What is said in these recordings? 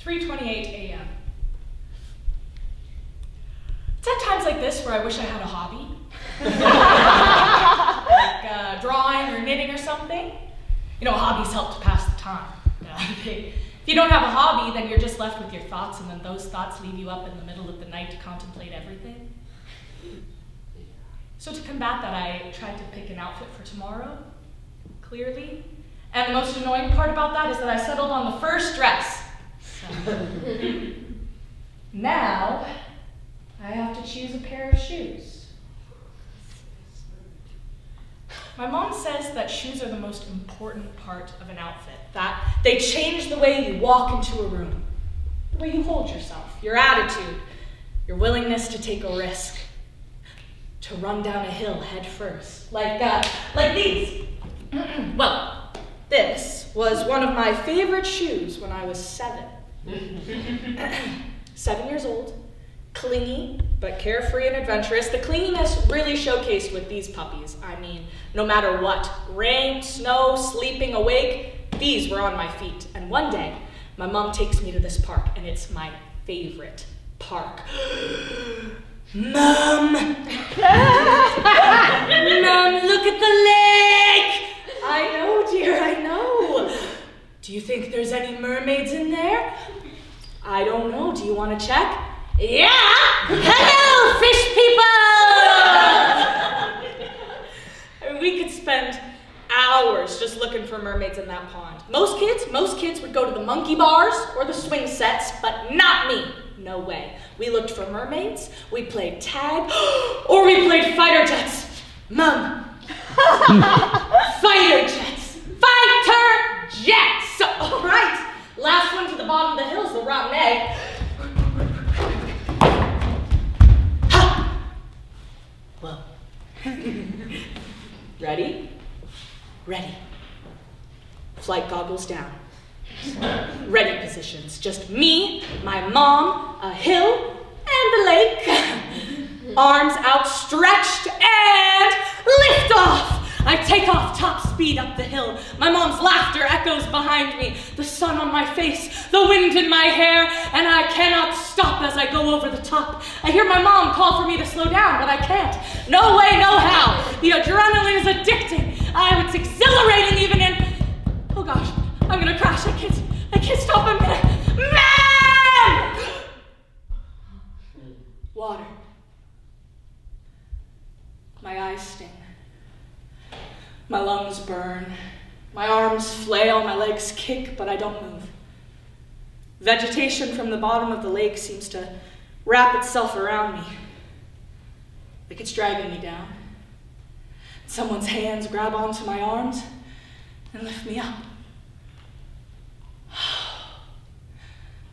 3:28 a.m. It's at times like this where I wish I had a hobby. Like drawing or knitting or something. You know, hobbies help to pass the time. If you don't have a hobby, then you're just left with your thoughts, and then those thoughts leave you up in the middle of the night to contemplate everything. So to combat that, I tried to pick an outfit for tomorrow, clearly. And the most annoying part about that is that I settled on the first dress. So now, I have to choose a pair of shoes. My mom says that shoes are the most important part of an outfit, that they change the way you walk into a room, the way you hold yourself, your attitude, your willingness to take a risk, to run down a hill head first, like these. Well, this was one of my favorite shoes when I was 7. 7 years old, clingy, but carefree and adventurous. The clinginess really showcased with these puppies. I mean, no matter what, rain, snow, sleeping, awake, these were on my feet. And one day, my mom takes me to this park, and it's my favorite park. Mom! Mom, look at the lake! I know, dear, I know. Do you think there's any mermaids in there? I don't know. Do you want to check? Yeah! Hello, fish people! We could spend hours just looking for mermaids in that pond. Most kids would go to the monkey bars or the swing sets, but not me. No way. We looked for mermaids, we played tag, or we played fighter jets. Mom. Fighter jets. Fighter jets! All right. Last one to the bottom of the hill is the rotten egg. Well, ready? Ready. Flight goggles down. Ready positions. Just me, my mom, a hill, and the lake. Arms outstretched and lift off. I take off top speed up the hill. My mom's laughter echoes behind me. The sun on my face, the wind in my hair, and I cannot stop as I go over the top. I hear my mom call for me to slow down, but I can't. No way, no how. The adrenaline is addicting. It's exhilarating even in... Oh gosh, I'm gonna crash. I can't stop. I'm gonna... Man! Water. My eyes sting. My lungs burn. My arms flail, my legs kick, but I don't move. Vegetation from the bottom of the lake seems to wrap itself around me, like it's dragging me down. Someone's hands grab onto my arms and lift me up.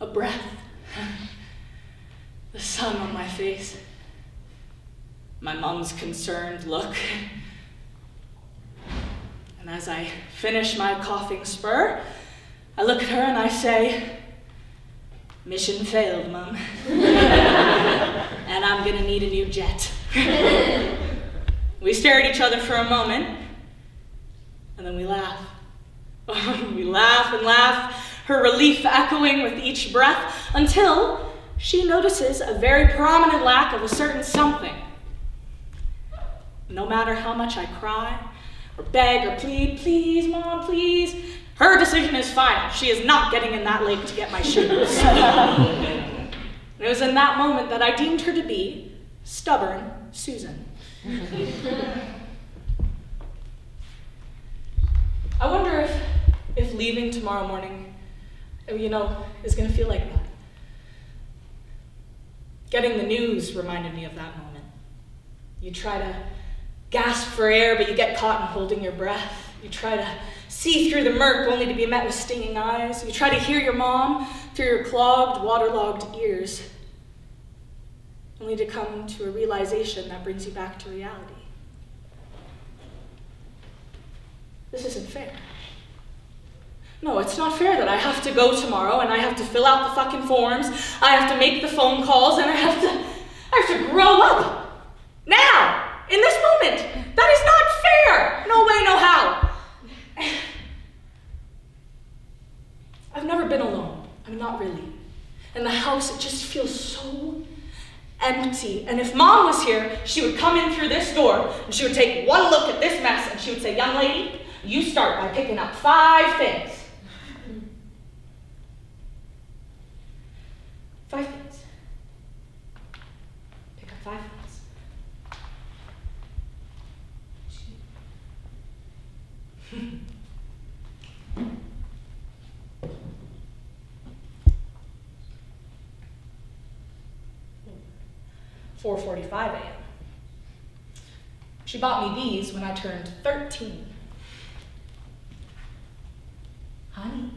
A breath. The sun on my face. My mom's concerned look. And as I finish my coughing spur, I look at her and I say, mission failed, Mom. And I'm gonna need a new jet. We stare at each other for a moment, and then we laugh. We laugh and laugh, her relief echoing with each breath, until she notices a very prominent lack of a certain something. No matter how much I cry, or beg, or plead, please, Mom, please, her decision is final. She is not getting in that lake to get my shoes. It was in that moment that I deemed her to be stubborn Susan. I wonder if leaving tomorrow morning, is gonna feel like that. Getting the news reminded me of that moment. You try to gasp for air, but you get caught in holding your breath. You try to see through the murk only to be met with stinging eyes. You try to hear your mom through your clogged, waterlogged ears, only to come to a realization that brings you back to reality. This isn't fair. No, it's not fair that I have to go tomorrow and I have to fill out the fucking forms, I have to make the phone calls, and I have to grow up. Now! In this moment! That is not fair! No way, no how! I've never been alone. I mean, not really. And the house, it just feels so empty. And if Mom was here, she would come in through this door, and she would take one look at this mess, and she would say, "Young lady, you start by picking up 5 things." 5 things. Pick up 5 things. 4:45 a.m. She bought me these when I turned 13. "Honey,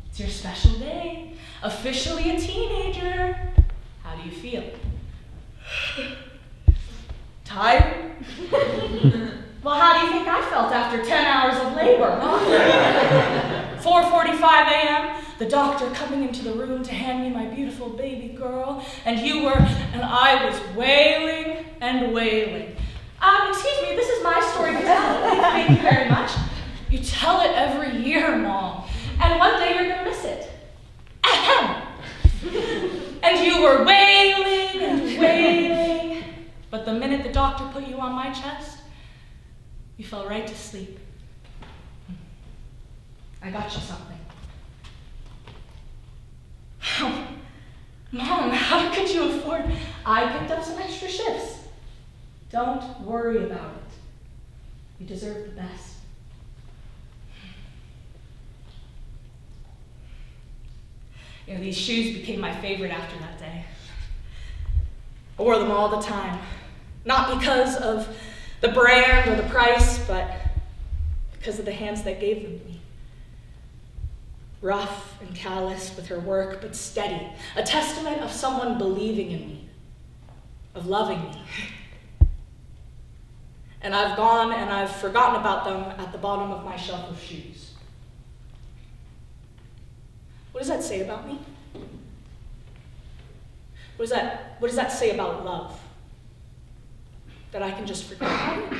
it's your special day. Officially a teenager. How do you feel?" "Tired?" "Well, how do you think I felt after 10 hours of labor, huh?" 4:45 a.m., the doctor coming into the room to hand me my beautiful baby girl, and I was wailing and wailing. "Excuse me, this is my story to tell." "Thank you very much." "You tell it every year, Mom, and one day you're gonna miss it." Ahem. "And you were wailing and wailing, but the minute the doctor put you on my chest, you fell right to sleep. I got you something." "Oh, Mom, how could you afford?" "I picked up some extra shifts." "Don't worry about it. You deserve the best." You know, these shoes became my favorite after that day. I wore them all the time. Not because of the brand or the price, but because of the hands that gave them to me. Rough and calloused with her work, but steady. A testament of someone believing in me, of loving me. And I've gone and I've forgotten about them at the bottom of my shelf of shoes. What does that say about me? What does that say about love? That I can just forget about it?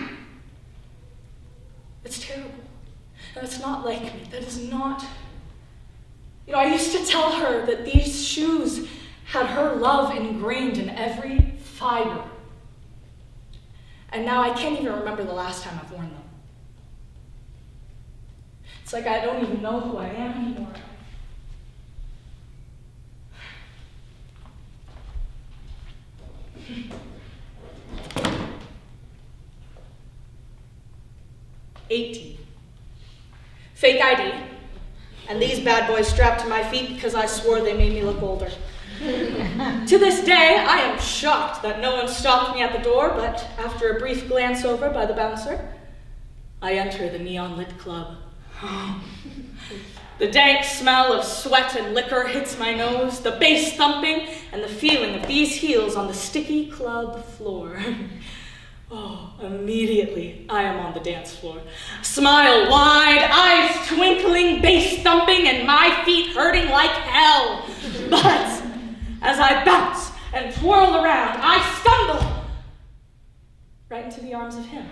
It's terrible. And it's not like me. That is not... You know, I used to tell her that these shoes had her love ingrained in every fiber. And now I can't even remember the last time I've worn them. It's like I don't even know who I am anymore. 18. Fake ID. And these bad boys strapped to my feet because I swore they made me look older. To this day, I am shocked that no one stopped me at the door, but after a brief glance over by the bouncer, I enter the neon-lit club. The dank smell of sweat and liquor hits my nose, the bass thumping, and the feeling of these heels on the sticky club floor. Oh, immediately I am on the dance floor. Smile wide, eyes twinkling, bass thumping, and my feet hurting like hell. But as I bounce and twirl around, I stumble right into the arms of him.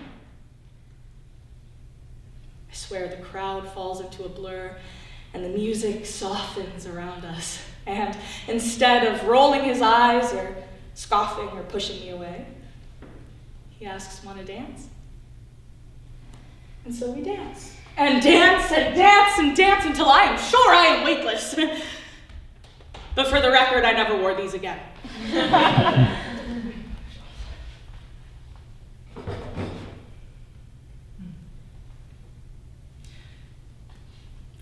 I swear the crowd falls into a blur and the music softens around us. And instead of rolling his eyes or scoffing or pushing me away, he asks, "Want to dance?" And so we dance. And dance and dance and dance until I am sure I am weightless. But for the record, I never wore these again.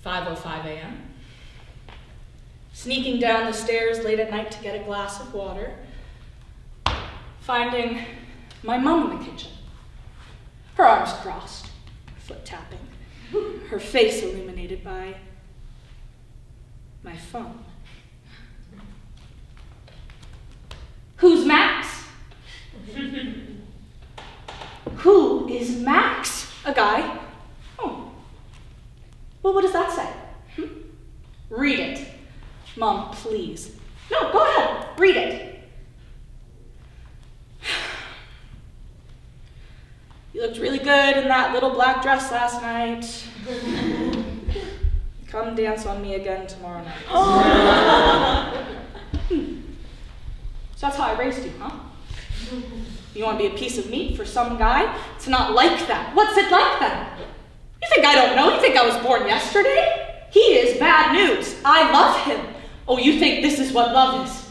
5:05 a.m. Sneaking down the stairs late at night to get a glass of water, finding my mom in the kitchen, her arms crossed, her foot tapping, her face illuminated by my phone. "Who's Max?" "Who is Max?" "A guy." "Oh. Well, what does that say?" "Read it." "Mom, please." "No, go ahead, read it." "You looked really good in that little black dress last night. Come dance on me again tomorrow night." So that's how I raised you, huh? You want to be a piece of meat for some guy? It's not like that. What's it like then? You think I don't know? You think I was born yesterday? He is bad news. I love him. Oh, you think this is what love is?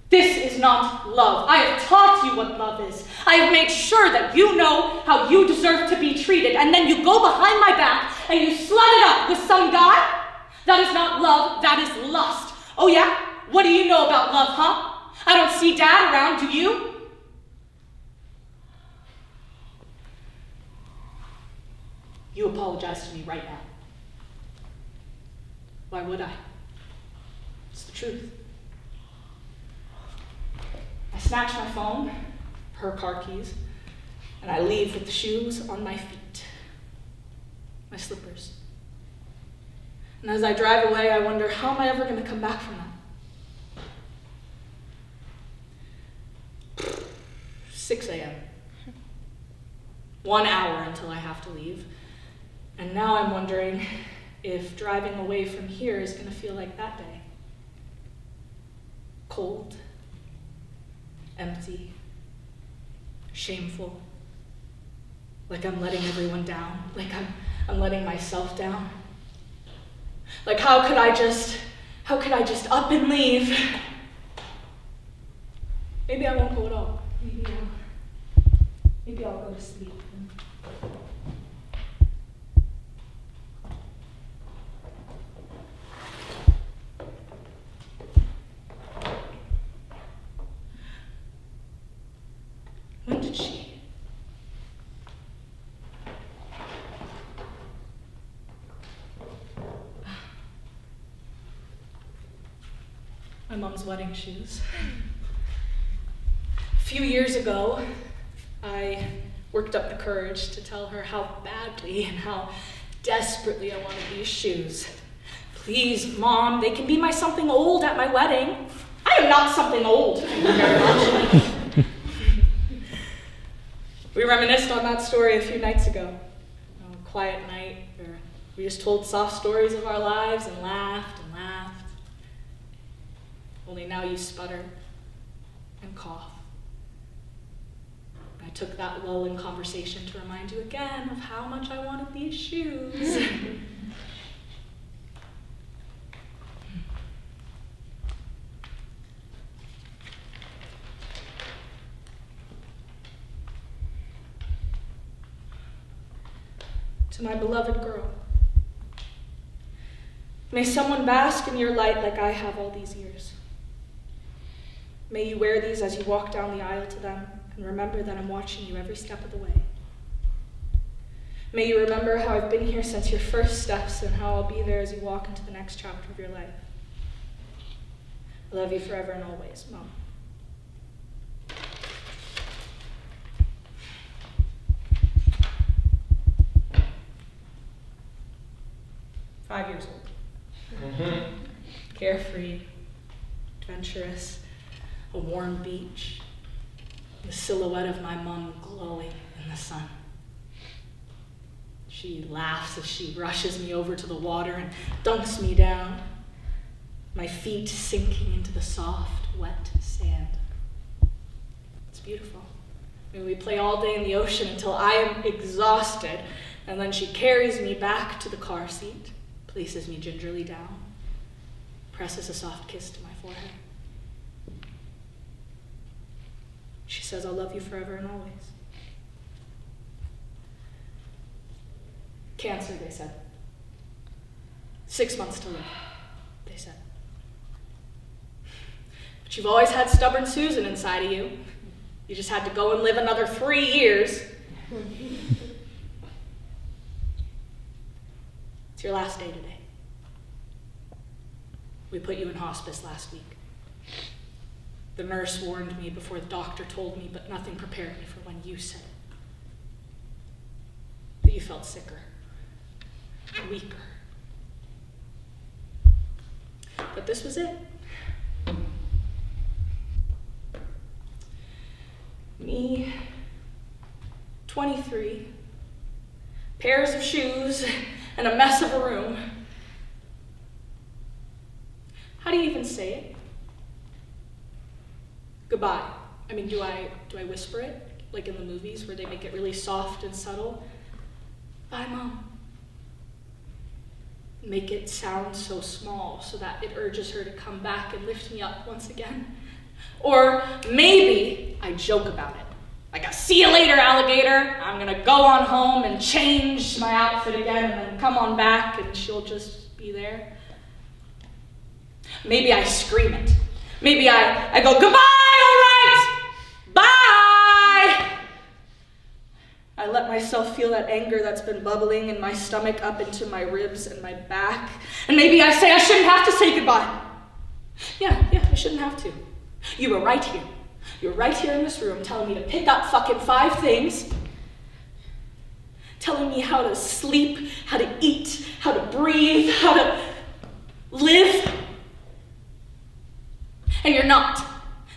This is not love. I have taught you what love is. I have made sure that you know how you deserve to be treated, and then you go behind my back and you slut it up with some guy? That is not love, that is lust. Oh yeah? What do you know about love, huh? I don't see Dad around, do you? You apologize to me right now. Why would I? It's the truth. I snatch my phone, her car keys, and I leave with the shoes on my feet, my slippers. And as I drive away, I wonder, how am I ever going to come back from that? 6 a.m. 1 hour until I have to leave. And now I'm wondering if driving away from here is going to feel like that day. Cold, empty, shameful, like I'm letting everyone down, like I'm letting myself down. Like how could I just up and leave? Maybe I won't go at all. Maybe I'll go to sleep. When did she? My mom's wedding shoes. A few years ago, I worked up the courage to tell her how badly and how desperately I wanted these shoes. Please, Mom, they can be my something old at my wedding. I am not something old, thank you very much. We reminisced on that story a few nights ago. A quiet night where we just told soft stories of our lives and laughed and laughed. Only now you sputter and cough. I took that lull in conversation to remind you again of how much I wanted these shoes. To my beloved girl, may someone bask in your light like I have all these years. May you wear these as you walk down the aisle to them, and remember that I'm watching you every step of the way. May you remember how I've been here since your first steps and how I'll be there as you walk into the next chapter of your life. I love you forever and always, Mom. "5 years old. Carefree, adventurous, a warm beach, the silhouette of my mom glowing in the sun. She laughs as she rushes me over to the water and dunks me down, my feet sinking into the soft, wet sand. It's beautiful. I mean, we play all day in the ocean until I am exhausted, and then she carries me back to the car seat, places me gingerly down, presses a soft kiss to my forehead. She says, I'll love you forever and always. Cancer, they said. 6 months to live, they said. But you've always had stubborn Susan inside of you. You just had to go and live another 3 years. It's your last day today. We put you in hospice last week. The nurse warned me before the doctor told me, but nothing prepared me for when you said it. That you felt sicker, weaker. But this was it. Me, 23, pairs of shoes, and a mess of a room. How do you even say it? Goodbye. I mean, do I whisper it? Like in the movies where they make it really soft and subtle? Bye, Mom. Make it sound so small so that it urges her to come back and lift me up once again. Or maybe I joke about it. Like, see you later, alligator. I'm gonna go on home and change my outfit again and then come on back and she'll just be there. Maybe I scream it. Maybe I go, goodbye, all right, bye. I let myself feel that anger that's been bubbling in my stomach up into my ribs and my back. And maybe I say I shouldn't have to say goodbye. Yeah, I shouldn't have to. You were right here. You're right here in this room telling me to pick up fucking 5 things. Telling me how to sleep, how to eat, how to breathe, how to live. And you're not.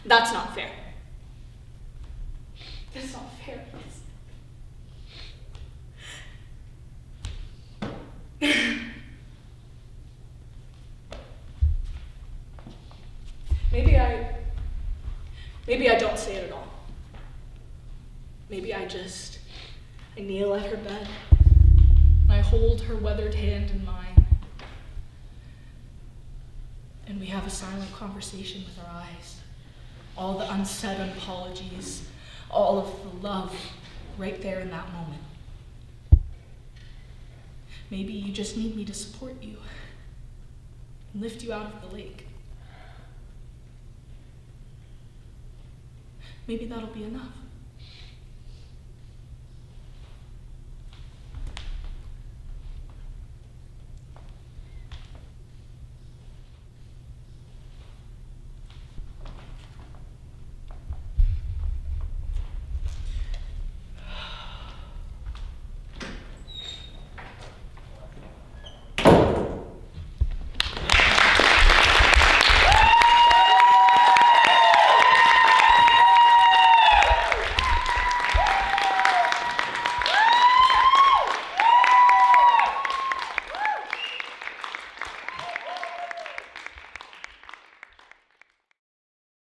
That's not fair. That's not fair. Maybe I don't say it at all. Maybe I kneel at her bed, and I hold her weathered hand in mine, and we have a silent conversation with our eyes. All the unsaid apologies, all of the love right there in that moment. Maybe you just need me to support you and lift you out of the lake. Maybe that'll be enough.